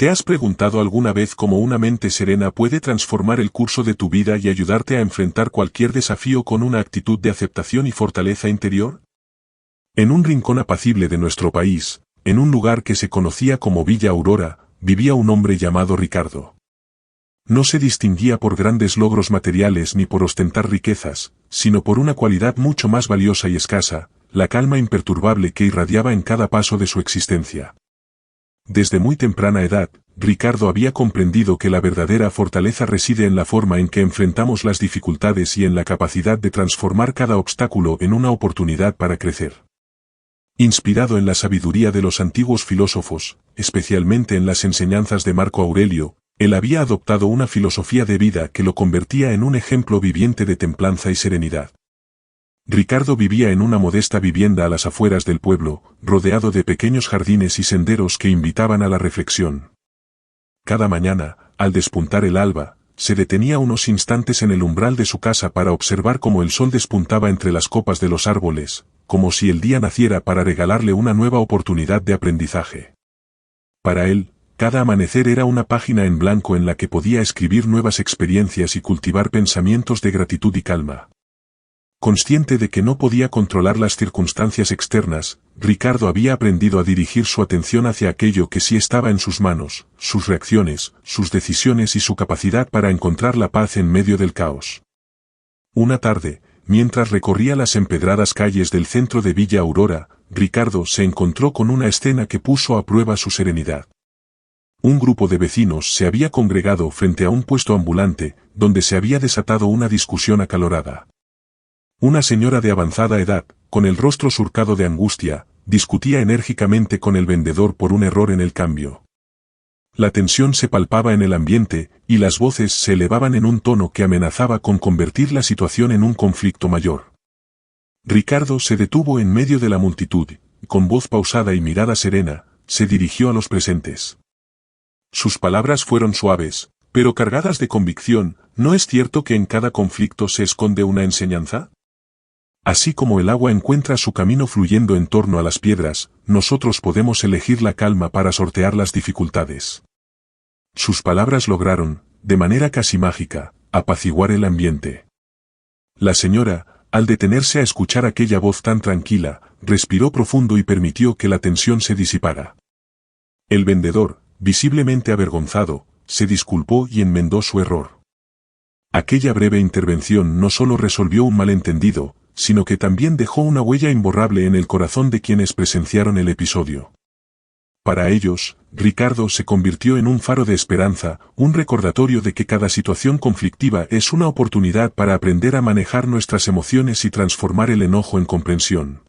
¿Te has preguntado alguna vez cómo una mente serena puede transformar el curso de tu vida y ayudarte a enfrentar cualquier desafío con una actitud de aceptación y fortaleza interior? En un rincón apacible de nuestro país, en un lugar que se conocía como Villa Aurora, vivía un hombre llamado Ricardo. No se distinguía por grandes logros materiales ni por ostentar riquezas, sino por una cualidad mucho más valiosa y escasa, la calma imperturbable que irradiaba en cada paso de su existencia. Desde muy temprana edad, Ricardo había comprendido que la verdadera fortaleza reside en la forma en que enfrentamos las dificultades y en la capacidad de transformar cada obstáculo en una oportunidad para crecer. Inspirado en la sabiduría de los antiguos filósofos, especialmente en las enseñanzas de Marco Aurelio, él había adoptado una filosofía de vida que lo convertía en un ejemplo viviente de templanza y serenidad. Ricardo vivía en una modesta vivienda a las afueras del pueblo, rodeado de pequeños jardines y senderos que invitaban a la reflexión. Cada mañana, al despuntar el alba, se detenía unos instantes en el umbral de su casa para observar cómo el sol despuntaba entre las copas de los árboles, como si el día naciera para regalarle una nueva oportunidad de aprendizaje. Para él, cada amanecer era una página en blanco en la que podía escribir nuevas experiencias y cultivar pensamientos de gratitud y calma. Consciente de que no podía controlar las circunstancias externas, Ricardo había aprendido a dirigir su atención hacia aquello que sí estaba en sus manos, sus reacciones, sus decisiones y su capacidad para encontrar la paz en medio del caos. Una tarde, mientras recorría las empedradas calles del centro de Villa Aurora, Ricardo se encontró con una escena que puso a prueba su serenidad. Un grupo de vecinos se había congregado frente a un puesto ambulante, donde se había desatado una discusión acalorada. Una señora de avanzada edad, con el rostro surcado de angustia, discutía enérgicamente con el vendedor por un error en el cambio. La tensión se palpaba en el ambiente, y las voces se elevaban en un tono que amenazaba con convertir la situación en un conflicto mayor. Ricardo se detuvo en medio de la multitud, y con voz pausada y mirada serena, se dirigió a los presentes. Sus palabras fueron suaves, pero cargadas de convicción. ¿No es cierto que en cada conflicto se esconde una enseñanza? Así como el agua encuentra su camino fluyendo en torno a las piedras, nosotros podemos elegir la calma para sortear las dificultades. Sus palabras lograron, de manera casi mágica, apaciguar el ambiente. La señora, al detenerse a escuchar aquella voz tan tranquila, respiró profundo y permitió que la tensión se disipara. El vendedor, visiblemente avergonzado, se disculpó y enmendó su error. Aquella breve intervención no solo resolvió un malentendido, sino que también dejó una huella imborrable en el corazón de quienes presenciaron el episodio. Para ellos, Ricardo se convirtió en un faro de esperanza, un recordatorio de que cada situación conflictiva es una oportunidad para aprender a manejar nuestras emociones y transformar el enojo en comprensión.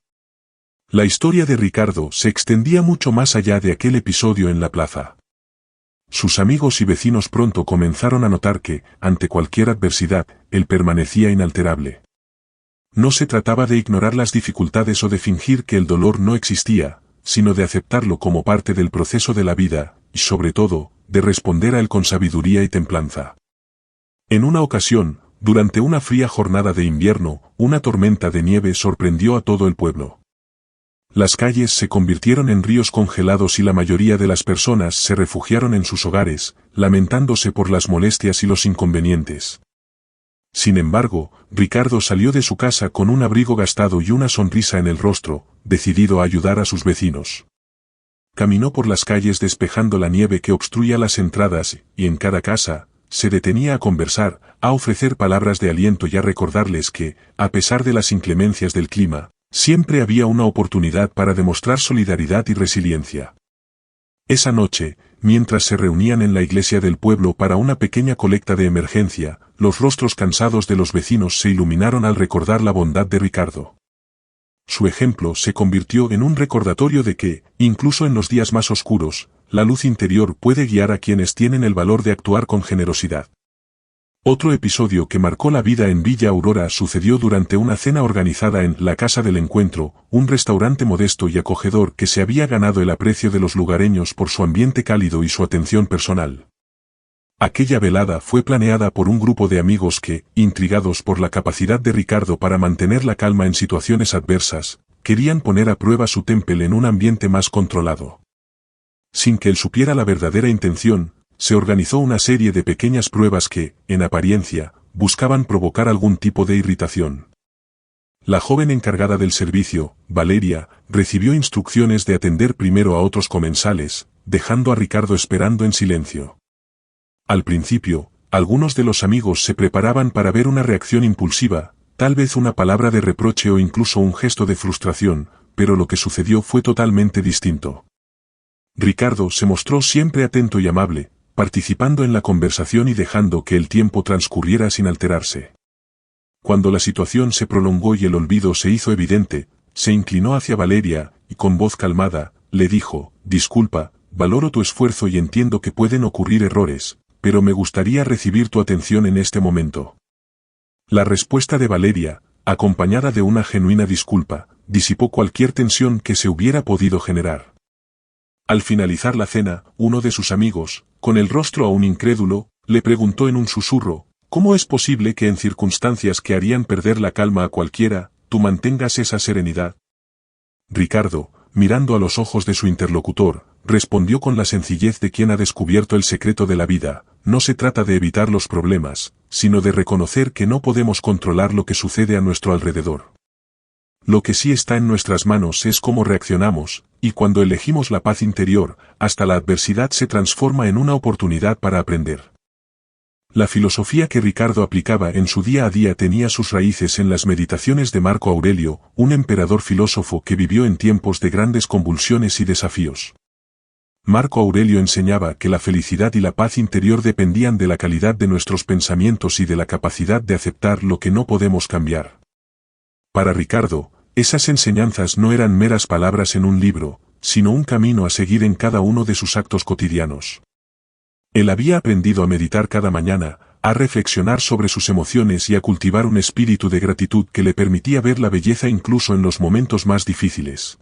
La historia de Ricardo se extendía mucho más allá de aquel episodio en la plaza. Sus amigos y vecinos pronto comenzaron a notar que, ante cualquier adversidad, él permanecía inalterable. No se trataba de ignorar las dificultades o de fingir que el dolor no existía, sino de aceptarlo como parte del proceso de la vida, y sobre todo, de responder a él con sabiduría y templanza. En una ocasión, durante una fría jornada de invierno, una tormenta de nieve sorprendió a todo el pueblo. Las calles se convirtieron en ríos congelados y la mayoría de las personas se refugiaron en sus hogares, lamentándose por las molestias y los inconvenientes. Sin embargo, Ricardo salió de su casa con un abrigo gastado y una sonrisa en el rostro, decidido a ayudar a sus vecinos. Caminó por las calles despejando la nieve que obstruía las entradas, y en cada casa, se detenía a conversar, a ofrecer palabras de aliento y a recordarles que, a pesar de las inclemencias del clima, siempre había una oportunidad para demostrar solidaridad y resiliencia. Esa noche, mientras se reunían en la iglesia del pueblo para una pequeña colecta de emergencia, los rostros cansados de los vecinos se iluminaron al recordar la bondad de Ricardo. Su ejemplo se convirtió en un recordatorio de que, incluso en los días más oscuros, la luz interior puede guiar a quienes tienen el valor de actuar con generosidad. Otro episodio que marcó la vida en Villa Aurora sucedió durante una cena organizada en La Casa del Encuentro, un restaurante modesto y acogedor que se había ganado el aprecio de los lugareños por su ambiente cálido y su atención personal. Aquella velada fue planeada por un grupo de amigos que, intrigados por la capacidad de Ricardo para mantener la calma en situaciones adversas, querían poner a prueba su temple en un ambiente más controlado. Sin que él supiera la verdadera intención, se organizó una serie de pequeñas pruebas que, en apariencia, buscaban provocar algún tipo de irritación. La joven encargada del servicio, Valeria, recibió instrucciones de atender primero a otros comensales, dejando a Ricardo esperando en silencio. Al principio, algunos de los amigos se preparaban para ver una reacción impulsiva, tal vez una palabra de reproche o incluso un gesto de frustración, pero lo que sucedió fue totalmente distinto. Ricardo se mostró siempre atento y amable, participando en la conversación y dejando que el tiempo transcurriera sin alterarse. Cuando la situación se prolongó y el olvido se hizo evidente, se inclinó hacia Valeria, y con voz calmada, le dijo: «Disculpa, valoro tu esfuerzo y entiendo que pueden ocurrir errores, pero me gustaría recibir tu atención en este momento». La respuesta de Valeria, acompañada de una genuina disculpa, disipó cualquier tensión que se hubiera podido generar. Al finalizar la cena, uno de sus amigos, con el rostro aún incrédulo, le preguntó en un susurro: «¿Cómo es posible que en circunstancias que harían perder la calma a cualquiera, tú mantengas esa serenidad?» Ricardo, mirando a los ojos de su interlocutor, respondió con la sencillez de quien ha descubierto el secreto de la vida: «No se trata de evitar los problemas, sino de reconocer que no podemos controlar lo que sucede a nuestro alrededor. Lo que sí está en nuestras manos es cómo reaccionamos, y cuando elegimos la paz interior, hasta la adversidad se transforma en una oportunidad para aprender». La filosofía que Ricardo aplicaba en su día a día tenía sus raíces en las meditaciones de Marco Aurelio, un emperador filósofo que vivió en tiempos de grandes convulsiones y desafíos. Marco Aurelio enseñaba que la felicidad y la paz interior dependían de la calidad de nuestros pensamientos y de la capacidad de aceptar lo que no podemos cambiar. Para Ricardo, esas enseñanzas no eran meras palabras en un libro, sino un camino a seguir en cada uno de sus actos cotidianos. Él había aprendido a meditar cada mañana, a reflexionar sobre sus emociones y a cultivar un espíritu de gratitud que le permitía ver la belleza incluso en los momentos más difíciles.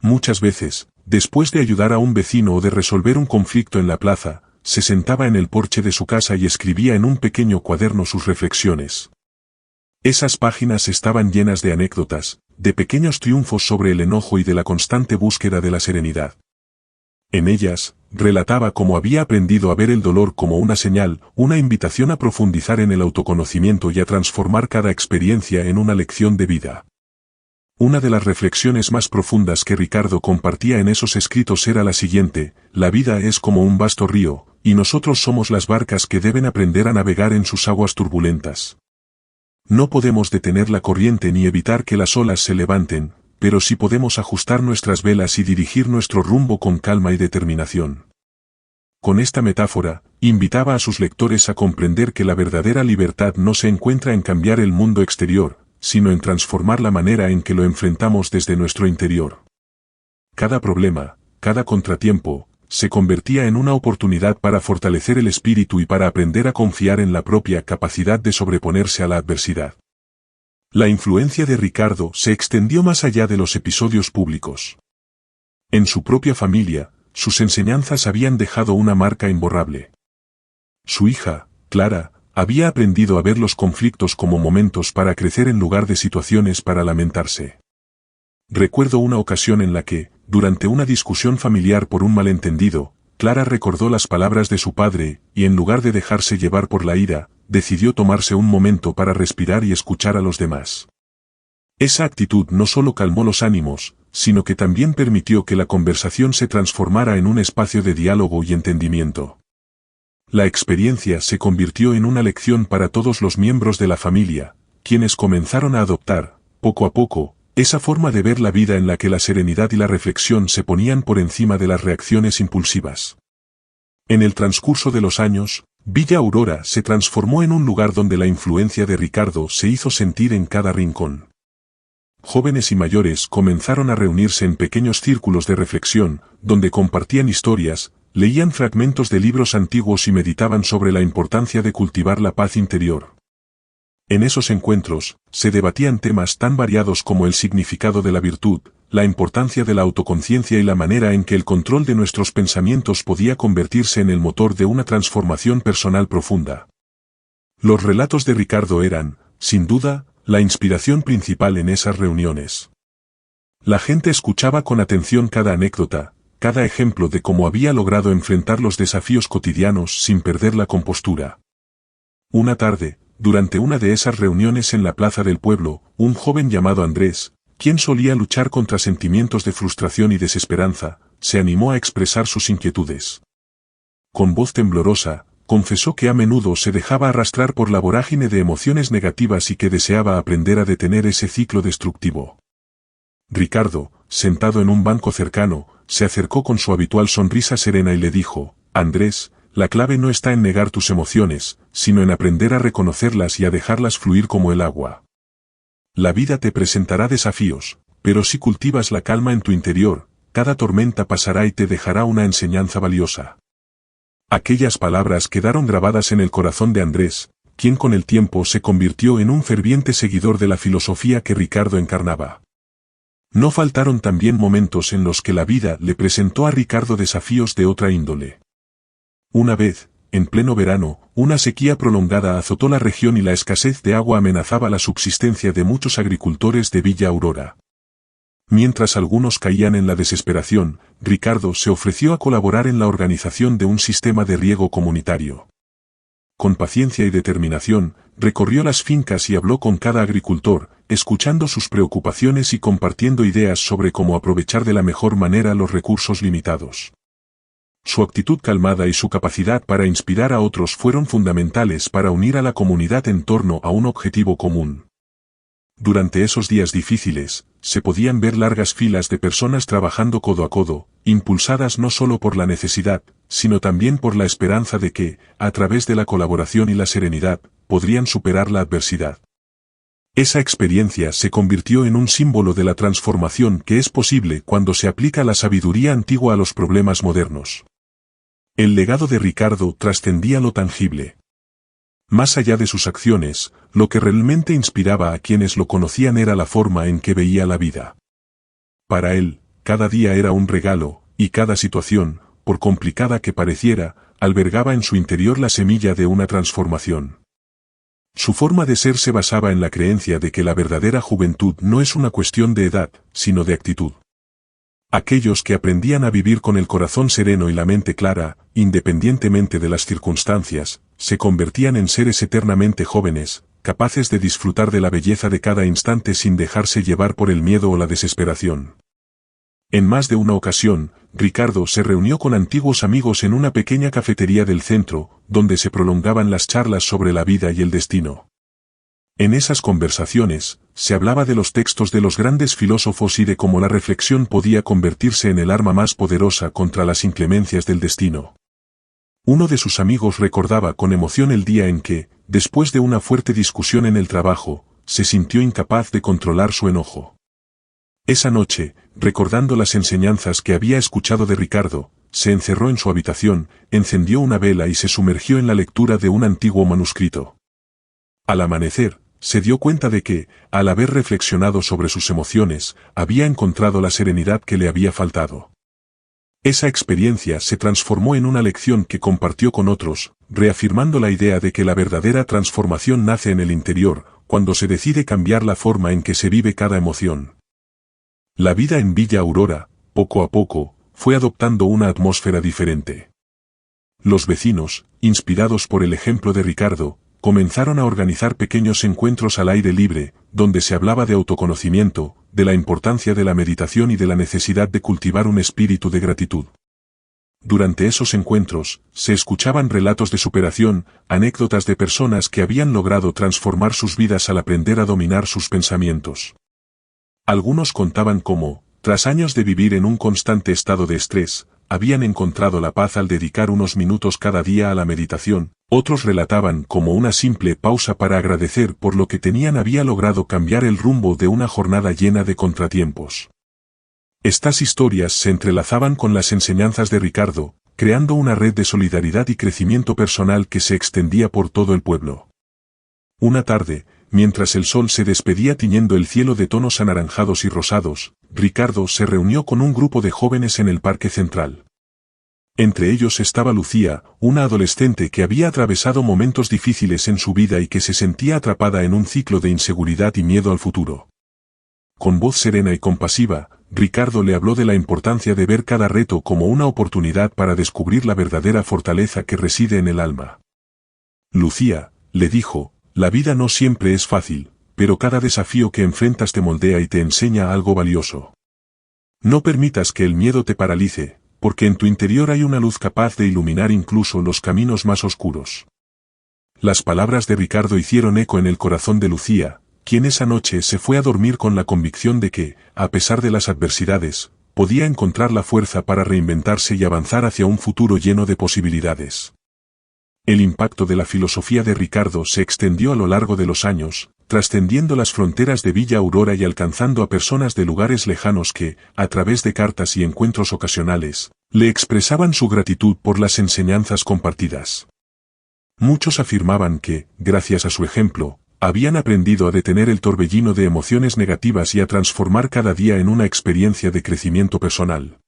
Muchas veces, después de ayudar a un vecino o de resolver un conflicto en la plaza, se sentaba en el porche de su casa y escribía en un pequeño cuaderno sus reflexiones. Esas páginas estaban llenas de anécdotas, de pequeños triunfos sobre el enojo y de la constante búsqueda de la serenidad. En ellas, relataba cómo había aprendido a ver el dolor como una señal, una invitación a profundizar en el autoconocimiento y a transformar cada experiencia en una lección de vida. Una de las reflexiones más profundas que Ricardo compartía en esos escritos era la siguiente: la vida es como un vasto río, y nosotros somos las barcas que deben aprender a navegar en sus aguas turbulentas. No podemos detener la corriente ni evitar que las olas se levanten, pero sí podemos ajustar nuestras velas y dirigir nuestro rumbo con calma y determinación. Con esta metáfora, invitaba a sus lectores a comprender que la verdadera libertad no se encuentra en cambiar el mundo exterior, sino en transformar la manera en que lo enfrentamos desde nuestro interior. Cada problema, cada contratiempo, se convertía en una oportunidad para fortalecer el espíritu y para aprender a confiar en la propia capacidad de sobreponerse a la adversidad. La influencia de Ricardo se extendió más allá de los episodios públicos. En su propia familia, sus enseñanzas habían dejado una marca imborrable. Su hija, Clara, había aprendido a ver los conflictos como momentos para crecer en lugar de situaciones para lamentarse. Recuerdo una ocasión en la que, durante una discusión familiar por un malentendido, Clara recordó las palabras de su padre, y en lugar de dejarse llevar por la ira, decidió tomarse un momento para respirar y escuchar a los demás. Esa actitud no solo calmó los ánimos, sino que también permitió que la conversación se transformara en un espacio de diálogo y entendimiento. La experiencia se convirtió en una lección para todos los miembros de la familia, quienes comenzaron a adoptar, poco a poco, esa forma de ver la vida en la que la serenidad y la reflexión se ponían por encima de las reacciones impulsivas. En el transcurso de los años, Villa Aurora se transformó en un lugar donde la influencia de Ricardo se hizo sentir en cada rincón. Jóvenes y mayores comenzaron a reunirse en pequeños círculos de reflexión, donde compartían historias, leían fragmentos de libros antiguos y meditaban sobre la importancia de cultivar la paz interior. En esos encuentros, se debatían temas tan variados como el significado de la virtud, la importancia de la autoconciencia y la manera en que el control de nuestros pensamientos podía convertirse en el motor de una transformación personal profunda. Los relatos de Ricardo eran, sin duda, la inspiración principal en esas reuniones. La gente escuchaba con atención cada anécdota, cada ejemplo de cómo había logrado enfrentar los desafíos cotidianos sin perder la compostura. Una tarde, durante una de esas reuniones en la plaza del pueblo, un joven llamado Andrés, quien solía luchar contra sentimientos de frustración y desesperanza, se animó a expresar sus inquietudes. Con voz temblorosa, confesó que a menudo se dejaba arrastrar por la vorágine de emociones negativas y que deseaba aprender a detener ese ciclo destructivo. Ricardo, sentado en un banco cercano, se acercó con su habitual sonrisa serena y le dijo: «Andrés, la clave no está en negar tus emociones, sino en aprender a reconocerlas y a dejarlas fluir como el agua. La vida te presentará desafíos, pero si cultivas la calma en tu interior, cada tormenta pasará y te dejará una enseñanza valiosa». Aquellas palabras quedaron grabadas en el corazón de Andrés, quien con el tiempo se convirtió en un ferviente seguidor de la filosofía que Ricardo encarnaba. No faltaron también momentos en los que la vida le presentó a Ricardo desafíos de otra índole. Una vez, en pleno verano, una sequía prolongada azotó la región y la escasez de agua amenazaba la subsistencia de muchos agricultores de Villa Aurora. Mientras algunos caían en la desesperación, Ricardo se ofreció a colaborar en la organización de un sistema de riego comunitario. Con paciencia y determinación, recorrió las fincas y habló con cada agricultor, escuchando sus preocupaciones y compartiendo ideas sobre cómo aprovechar de la mejor manera los recursos limitados. Su actitud calmada y su capacidad para inspirar a otros fueron fundamentales para unir a la comunidad en torno a un objetivo común. Durante esos días difíciles, se podían ver largas filas de personas trabajando codo a codo, impulsadas no solo por la necesidad, sino también por la esperanza de que, a través de la colaboración y la serenidad, podrían superar la adversidad. Esa experiencia se convirtió en un símbolo de la transformación que es posible cuando se aplica la sabiduría antigua a los problemas modernos. El legado de Ricardo trascendía lo tangible. Más allá de sus acciones, lo que realmente inspiraba a quienes lo conocían era la forma en que veía la vida. Para él, cada día era un regalo, y cada situación, por complicada que pareciera, albergaba en su interior la semilla de una transformación. Su forma de ser se basaba en la creencia de que la verdadera juventud no es una cuestión de edad, sino de actitud. Aquellos que aprendían a vivir con el corazón sereno y la mente clara, independientemente de las circunstancias, se convertían en seres eternamente jóvenes, capaces de disfrutar de la belleza de cada instante sin dejarse llevar por el miedo o la desesperación. En más de una ocasión, Ricardo se reunió con antiguos amigos en una pequeña cafetería del centro, donde se prolongaban las charlas sobre la vida y el destino. En esas conversaciones, se hablaba de los textos de los grandes filósofos y de cómo la reflexión podía convertirse en el arma más poderosa contra las inclemencias del destino. Uno de sus amigos recordaba con emoción el día en que, después de una fuerte discusión en el trabajo, se sintió incapaz de controlar su enojo. Esa noche, recordando las enseñanzas que había escuchado de Ricardo, se encerró en su habitación, encendió una vela y se sumergió en la lectura de un antiguo manuscrito. Al amanecer, se dio cuenta de que, al haber reflexionado sobre sus emociones, había encontrado la serenidad que le había faltado. Esa experiencia se transformó en una lección que compartió con otros, reafirmando la idea de que la verdadera transformación nace en el interior, cuando se decide cambiar la forma en que se vive cada emoción. La vida en Villa Aurora, poco a poco, fue adoptando una atmósfera diferente. Los vecinos, inspirados por el ejemplo de Ricardo, comenzaron a organizar pequeños encuentros al aire libre, donde se hablaba de autoconocimiento, de la importancia de la meditación y de la necesidad de cultivar un espíritu de gratitud. Durante esos encuentros, se escuchaban relatos de superación, anécdotas de personas que habían logrado transformar sus vidas al aprender a dominar sus pensamientos. Algunos contaban cómo, tras años de vivir en un constante estado de estrés, habían encontrado la paz al dedicar unos minutos cada día a la meditación. Otros relataban cómo una simple pausa para agradecer por lo que tenían había logrado cambiar el rumbo de una jornada llena de contratiempos. Estas historias se entrelazaban con las enseñanzas de Ricardo, creando una red de solidaridad y crecimiento personal que se extendía por todo el pueblo. Una tarde, mientras el sol se despedía tiñendo el cielo de tonos anaranjados y rosados, Ricardo se reunió con un grupo de jóvenes en el parque central. Entre ellos estaba Lucía, una adolescente que había atravesado momentos difíciles en su vida y que se sentía atrapada en un ciclo de inseguridad y miedo al futuro. Con voz serena y compasiva, Ricardo le habló de la importancia de ver cada reto como una oportunidad para descubrir la verdadera fortaleza que reside en el alma. Lucía, le dijo, la vida no siempre es fácil, pero cada desafío que enfrentas te moldea y te enseña algo valioso. No permitas que el miedo te paralice, porque en tu interior hay una luz capaz de iluminar incluso los caminos más oscuros. Las palabras de Ricardo hicieron eco en el corazón de Lucía, quien esa noche se fue a dormir con la convicción de que, a pesar de las adversidades, podía encontrar la fuerza para reinventarse y avanzar hacia un futuro lleno de posibilidades. El impacto de la filosofía de Ricardo se extendió a lo largo de los años, trascendiendo las fronteras de Villa Aurora y alcanzando a personas de lugares lejanos que, a través de cartas y encuentros ocasionales, le expresaban su gratitud por las enseñanzas compartidas. Muchos afirmaban que, gracias a su ejemplo, habían aprendido a detener el torbellino de emociones negativas y a transformar cada día en una experiencia de crecimiento personal.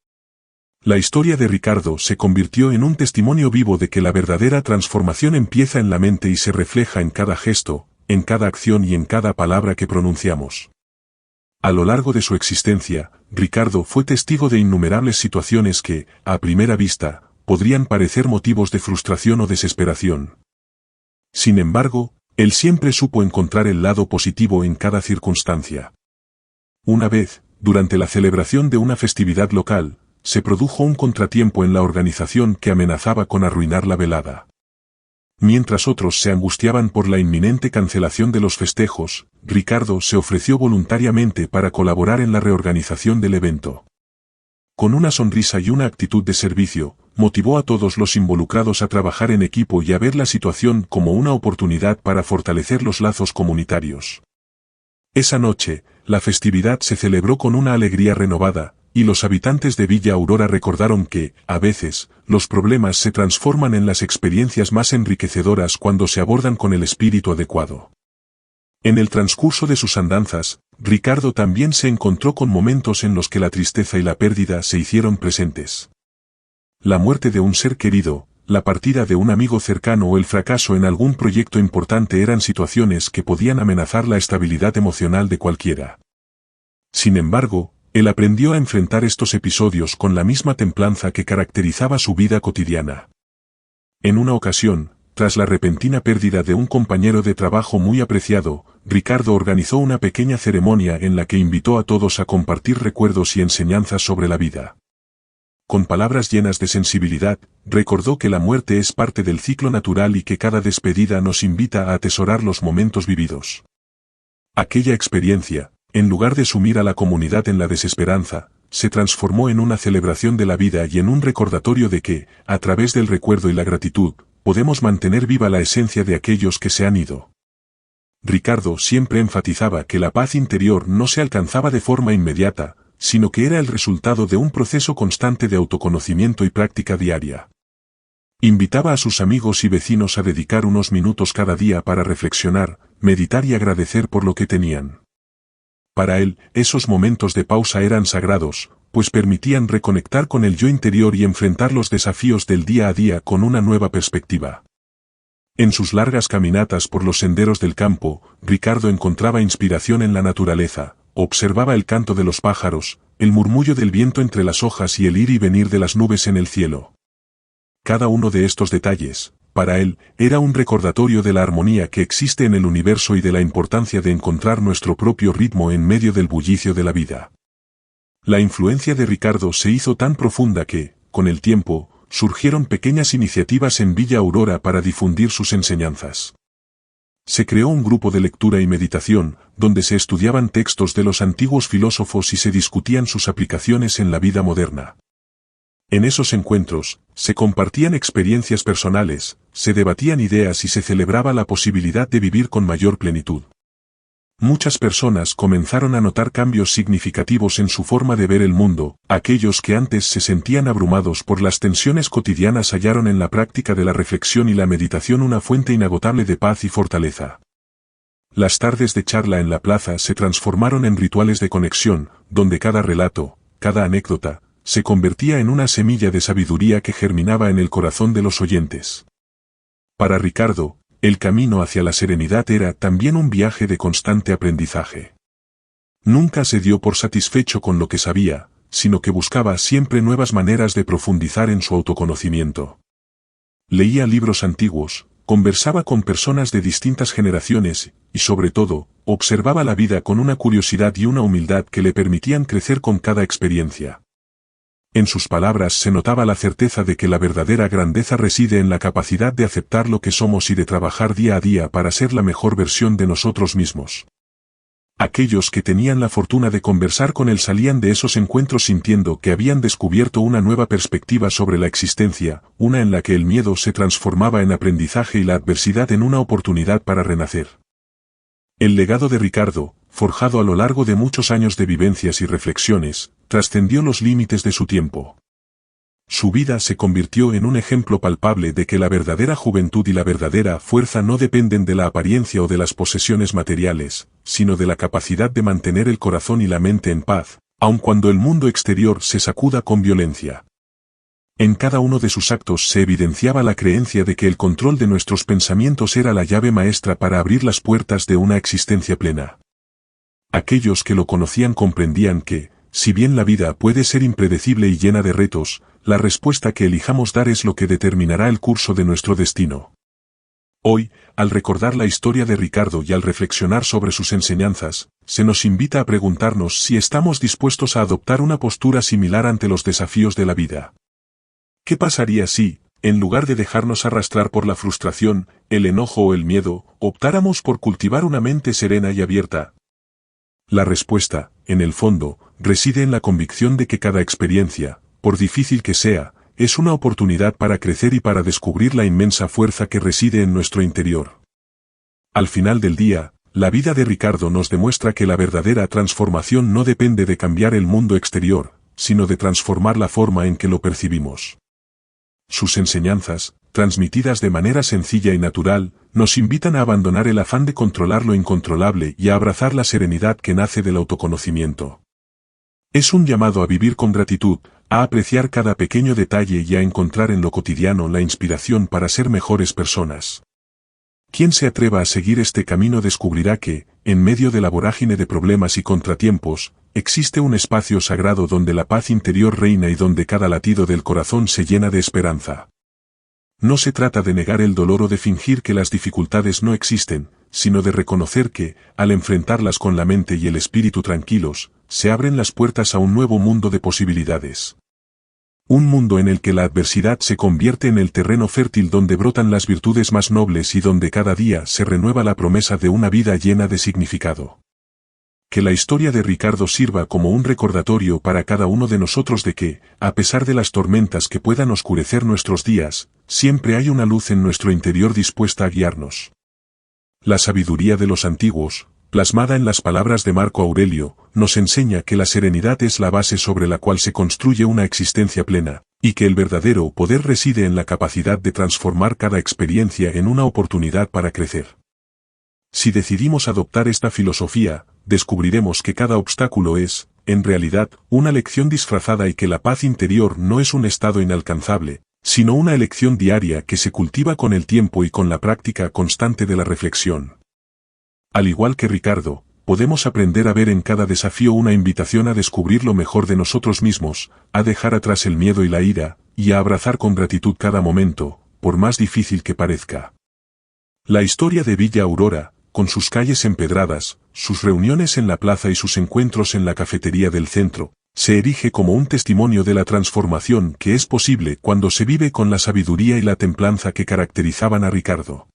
La historia de Ricardo se convirtió en un testimonio vivo de que la verdadera transformación empieza en la mente y se refleja en cada gesto, en cada acción y en cada palabra que pronunciamos. A lo largo de su existencia, Ricardo fue testigo de innumerables situaciones que, a primera vista, podrían parecer motivos de frustración o desesperación. Sin embargo, él siempre supo encontrar el lado positivo en cada circunstancia. Una vez, durante la celebración de una festividad local, se produjo un contratiempo en la organización que amenazaba con arruinar la velada. Mientras otros se angustiaban por la inminente cancelación de los festejos, Ricardo se ofreció voluntariamente para colaborar en la reorganización del evento. Con una sonrisa y una actitud de servicio, motivó a todos los involucrados a trabajar en equipo y a ver la situación como una oportunidad para fortalecer los lazos comunitarios. Esa noche, la festividad se celebró con una alegría renovada, y los habitantes de Villa Aurora recordaron que, a veces, los problemas se transforman en las experiencias más enriquecedoras cuando se abordan con el espíritu adecuado. En el transcurso de sus andanzas, Ricardo también se encontró con momentos en los que la tristeza y la pérdida se hicieron presentes. La muerte de un ser querido, la partida de un amigo cercano o el fracaso en algún proyecto importante eran situaciones que podían amenazar la estabilidad emocional de cualquiera. Sin embargo, él aprendió a enfrentar estos episodios con la misma templanza que caracterizaba su vida cotidiana. En una ocasión, tras la repentina pérdida de un compañero de trabajo muy apreciado, Ricardo organizó una pequeña ceremonia en la que invitó a todos a compartir recuerdos y enseñanzas sobre la vida. Con palabras llenas de sensibilidad, recordó que la muerte es parte del ciclo natural y que cada despedida nos invita a atesorar los momentos vividos. Aquella experiencia, en lugar de sumir a la comunidad en la desesperanza, se transformó en una celebración de la vida y en un recordatorio de que, a través del recuerdo y la gratitud, podemos mantener viva la esencia de aquellos que se han ido. Ricardo siempre enfatizaba que la paz interior no se alcanzaba de forma inmediata, sino que era el resultado de un proceso constante de autoconocimiento y práctica diaria. Invitaba a sus amigos y vecinos a dedicar unos minutos cada día para reflexionar, meditar y agradecer por lo que tenían. Para él, esos momentos de pausa eran sagrados, pues permitían reconectar con el yo interior y enfrentar los desafíos del día a día con una nueva perspectiva. En sus largas caminatas por los senderos del campo, Ricardo encontraba inspiración en la naturaleza, observaba el canto de los pájaros, el murmullo del viento entre las hojas y el ir y venir de las nubes en el cielo. Cada uno de estos detalles, para él, era un recordatorio de la armonía que existe en el universo y de la importancia de encontrar nuestro propio ritmo en medio del bullicio de la vida. La influencia de Ricardo se hizo tan profunda que, con el tiempo, surgieron pequeñas iniciativas en Villa Aurora para difundir sus enseñanzas. Se creó un grupo de lectura y meditación, donde se estudiaban textos de los antiguos filósofos y se discutían sus aplicaciones en la vida moderna. En esos encuentros, se compartían experiencias personales, se debatían ideas y se celebraba la posibilidad de vivir con mayor plenitud. Muchas personas comenzaron a notar cambios significativos en su forma de ver el mundo. Aquellos que antes se sentían abrumados por las tensiones cotidianas hallaron en la práctica de la reflexión y la meditación una fuente inagotable de paz y fortaleza. Las tardes de charla en la plaza se transformaron en rituales de conexión, donde cada relato, cada anécdota, se convertía en una semilla de sabiduría que germinaba en el corazón de los oyentes. Para Ricardo, el camino hacia la serenidad era también un viaje de constante aprendizaje. Nunca se dio por satisfecho con lo que sabía, sino que buscaba siempre nuevas maneras de profundizar en su autoconocimiento. Leía libros antiguos, conversaba con personas de distintas generaciones, y sobre todo, observaba la vida con una curiosidad y una humildad que le permitían crecer con cada experiencia. En sus palabras se notaba la certeza de que la verdadera grandeza reside en la capacidad de aceptar lo que somos y de trabajar día a día para ser la mejor versión de nosotros mismos. Aquellos que tenían la fortuna de conversar con él salían de esos encuentros sintiendo que habían descubierto una nueva perspectiva sobre la existencia, una en la que el miedo se transformaba en aprendizaje y la adversidad en una oportunidad para renacer. El legado de Ricardo, forjado a lo largo de muchos años de vivencias y reflexiones, trascendió los límites de su tiempo. Su vida se convirtió en un ejemplo palpable de que la verdadera juventud y la verdadera fuerza no dependen de la apariencia o de las posesiones materiales, sino de la capacidad de mantener el corazón y la mente en paz, aun cuando el mundo exterior se sacuda con violencia. En cada uno de sus actos se evidenciaba la creencia de que el control de nuestros pensamientos era la llave maestra para abrir las puertas de una existencia plena. Aquellos que lo conocían comprendían que, si bien la vida puede ser impredecible y llena de retos, la respuesta que elijamos dar es lo que determinará el curso de nuestro destino. Hoy, al recordar la historia de Ricardo y al reflexionar sobre sus enseñanzas, se nos invita a preguntarnos si estamos dispuestos a adoptar una postura similar ante los desafíos de la vida. ¿Qué pasaría si, en lugar de dejarnos arrastrar por la frustración, el enojo o el miedo, optáramos por cultivar una mente serena y abierta? La respuesta, en el fondo, reside en la convicción de que cada experiencia, por difícil que sea, es una oportunidad para crecer y para descubrir la inmensa fuerza que reside en nuestro interior. Al final del día, la vida de Ricardo nos demuestra que la verdadera transformación no depende de cambiar el mundo exterior, sino de transformar la forma en que lo percibimos. Sus enseñanzas, transmitidas de manera sencilla y natural, nos invitan a abandonar el afán de controlar lo incontrolable y a abrazar la serenidad que nace del autoconocimiento. Es un llamado a vivir con gratitud, a apreciar cada pequeño detalle y a encontrar en lo cotidiano la inspiración para ser mejores personas. Quien se atreva a seguir este camino descubrirá que, en medio de la vorágine de problemas y contratiempos, existe un espacio sagrado donde la paz interior reina y donde cada latido del corazón se llena de esperanza. No se trata de negar el dolor o de fingir que las dificultades no existen, sino de reconocer que, al enfrentarlas con la mente y el espíritu tranquilos, se abren las puertas a un nuevo mundo de posibilidades. Un mundo en el que la adversidad se convierte en el terreno fértil donde brotan las virtudes más nobles y donde cada día se renueva la promesa de una vida llena de significado. Que la historia de Ricardo sirva como un recordatorio para cada uno de nosotros de que, a pesar de las tormentas que puedan oscurecer nuestros días, siempre hay una luz en nuestro interior dispuesta a guiarnos. La sabiduría de los antiguos, plasmada en las palabras de Marco Aurelio, nos enseña que la serenidad es la base sobre la cual se construye una existencia plena, y que el verdadero poder reside en la capacidad de transformar cada experiencia en una oportunidad para crecer. Si decidimos adoptar esta filosofía, descubriremos que cada obstáculo es, en realidad, una lección disfrazada y que la paz interior no es un estado inalcanzable, sino una elección diaria que se cultiva con el tiempo y con la práctica constante de la reflexión. Al igual que Ricardo, podemos aprender a ver en cada desafío una invitación a descubrir lo mejor de nosotros mismos, a dejar atrás el miedo y la ira, y a abrazar con gratitud cada momento, por más difícil que parezca. La historia de Villa Aurora, con sus calles empedradas, sus reuniones en la plaza y sus encuentros en la cafetería del centro, se erige como un testimonio de la transformación que es posible cuando se vive con la sabiduría y la templanza que caracterizaban a Ricardo.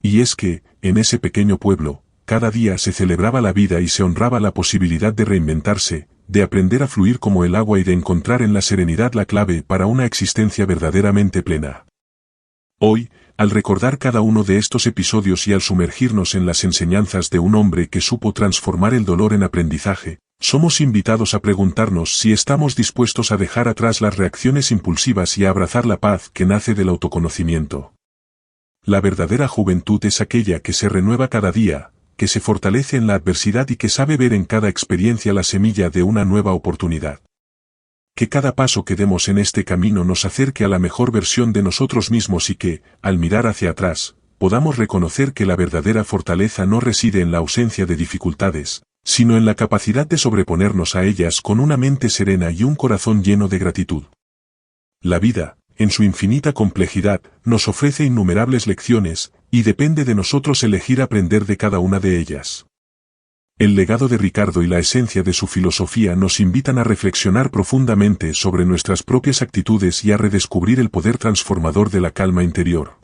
Y es que, en ese pequeño pueblo, cada día se celebraba la vida y se honraba la posibilidad de reinventarse, de aprender a fluir como el agua y de encontrar en la serenidad la clave para una existencia verdaderamente plena. Hoy, al recordar cada uno de estos episodios y al sumergirnos en las enseñanzas de un hombre que supo transformar el dolor en aprendizaje, somos invitados a preguntarnos si estamos dispuestos a dejar atrás las reacciones impulsivas y a abrazar la paz que nace del autoconocimiento. La verdadera juventud es aquella que se renueva cada día, que se fortalece en la adversidad y que sabe ver en cada experiencia la semilla de una nueva oportunidad. Que cada paso que demos en este camino nos acerque a la mejor versión de nosotros mismos y que, al mirar hacia atrás, podamos reconocer que la verdadera fortaleza no reside en la ausencia de dificultades, sino en la capacidad de sobreponernos a ellas con una mente serena y un corazón lleno de gratitud. La vida, en su infinita complejidad, nos ofrece innumerables lecciones, y depende de nosotros elegir aprender de cada una de ellas. El legado de Ricardo y la esencia de su filosofía nos invitan a reflexionar profundamente sobre nuestras propias actitudes y a redescubrir el poder transformador de la calma interior.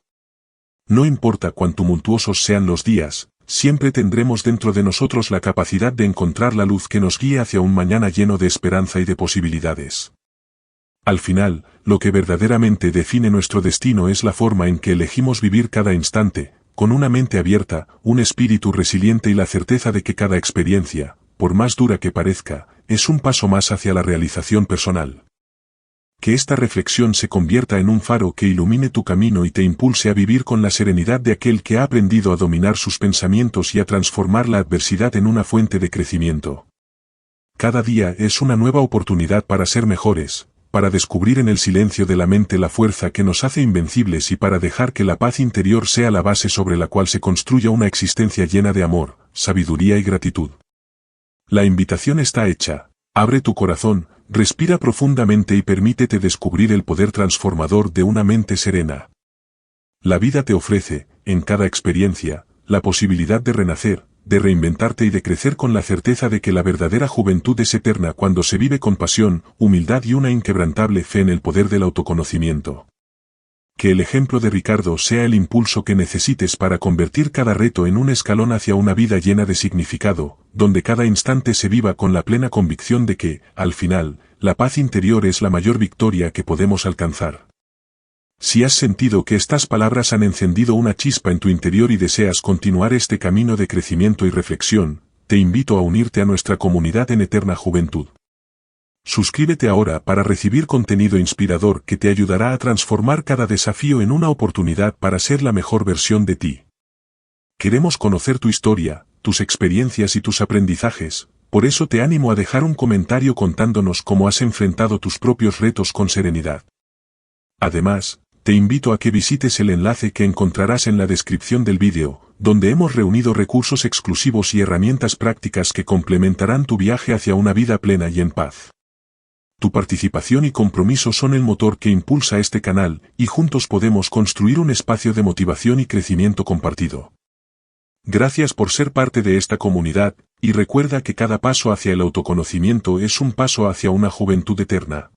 No importa cuán tumultuosos sean los días, siempre tendremos dentro de nosotros la capacidad de encontrar la luz que nos guíe hacia un mañana lleno de esperanza y de posibilidades. Al final, lo que verdaderamente define nuestro destino es la forma en que elegimos vivir cada instante, con una mente abierta, un espíritu resiliente y la certeza de que cada experiencia, por más dura que parezca, es un paso más hacia la realización personal. Que esta reflexión se convierta en un faro que ilumine tu camino y te impulse a vivir con la serenidad de aquel que ha aprendido a dominar sus pensamientos y a transformar la adversidad en una fuente de crecimiento. Cada día es una nueva oportunidad para ser mejores, para descubrir en el silencio de la mente la fuerza que nos hace invencibles y para dejar que la paz interior sea la base sobre la cual se construya una existencia llena de amor, sabiduría y gratitud. La invitación está hecha. Abre tu corazón, respira profundamente y permítete descubrir el poder transformador de una mente serena. La vida te ofrece, en cada experiencia, la posibilidad de renacer, de reinventarte y de crecer con la certeza de que la verdadera juventud es eterna cuando se vive con pasión, humildad y una inquebrantable fe en el poder del autoconocimiento. Que el ejemplo de Ricardo sea el impulso que necesites para convertir cada reto en un escalón hacia una vida llena de significado, donde cada instante se viva con la plena convicción de que, al final, la paz interior es la mayor victoria que podemos alcanzar. Si has sentido que estas palabras han encendido una chispa en tu interior y deseas continuar este camino de crecimiento y reflexión, te invito a unirte a nuestra comunidad en Eterna Juventud. Suscríbete ahora para recibir contenido inspirador que te ayudará a transformar cada desafío en una oportunidad para ser la mejor versión de ti. Queremos conocer tu historia, tus experiencias y tus aprendizajes, por eso te animo a dejar un comentario contándonos cómo has enfrentado tus propios retos con serenidad. Además, te invito a que visites el enlace que encontrarás en la descripción del vídeo, donde hemos reunido recursos exclusivos y herramientas prácticas que complementarán tu viaje hacia una vida plena y en paz. Tu participación y compromiso son el motor que impulsa este canal, y juntos podemos construir un espacio de motivación y crecimiento compartido. Gracias por ser parte de esta comunidad, y recuerda que cada paso hacia el autoconocimiento es un paso hacia una juventud eterna.